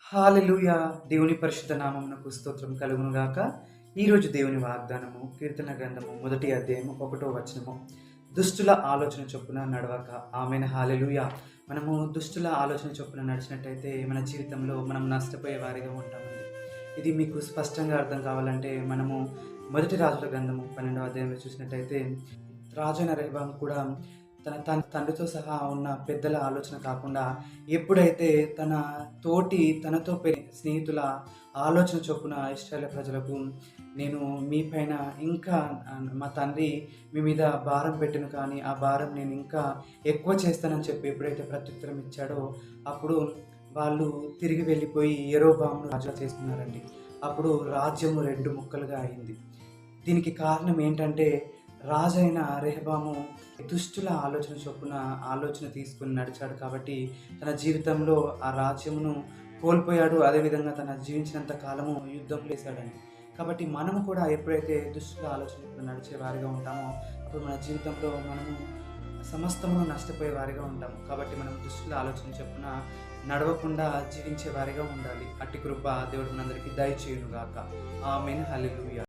హల్లెలూయా! దేవుని పరిశుద్ధ నామమునకు స్తోత్రం కలుగును గాక. ఈరోజు దేవుని వాగ్దానము కీర్తన గ్రంథము మొదటి అధ్యాయము 1వ వచనము. దుష్టుల ఆలోచన చొప్పున నడవక. ఆమేన్. హల్లెలూయా! మనము దుష్టుల ఆలోచన చొప్పున నడిచినట్టయితే మన జీవితంలో మనం నష్టపోయే వారిగా ఉంటామండి. ఇది మీకు స్పష్టంగా అర్థం కావాలంటే మనము మొదటి రాజుల గ్రంథము 12వ అధ్యాయంలో చూసినట్టయితే రాజైన రెహబాము కూడా తన తండ్రితో సహా ఉన్న పెద్దల ఆలోచన కాకుండా ఎప్పుడైతే తనతో స్నేహితుల ఆలోచన చొప్పున ఇశ్రాయేలు ప్రజలకు నేను మీ పైన ఇంకా మా తండ్రి మీ మీద భారం పెట్టెను కానీ ఆ భారం నేను ఇంకా ఎక్కువ చేస్తానని చెప్పి ఎప్పుడైతే ప్రత్యుత్తరం ఇచ్చాడో అప్పుడు వాళ్ళు తిరిగి వెళ్ళిపోయి యరొబామును రాజుగా చేసుకున్నారండి. అప్పుడు రాజ్యము 2 ముక్కలుగా అయింది. దీనికి కారణం ఏంటంటే రాజైన రెహబాము దుష్టుల ఆలోచన చొప్పున ఆలోచన తీసుకుని నడిచాడు కాబట్టి తన జీవితంలో ఆ రాజ్యమును కోల్పోయాడు. అదేవిధంగా తన జీవించినంత కాలము యుద్ధంలో వేశాడండి. కాబట్టి మనము కూడా ఎప్పుడైతే దుష్టుల ఆలోచన చొప్పున నడిచే వారిగా ఉంటామో అప్పుడు మన జీవితంలో మనము సమస్తమును నష్టపోయే వారిగా ఉంటాము. కాబట్టి మనం దుష్టుల ఆలోచన చొప్పున నడవకుండా జీవించే వారిగా ఉండాలి. అట్టి కృప దేవుడు మనందరికీ దయచేయును గాక. ఆమేన్. హల్లెలూయా.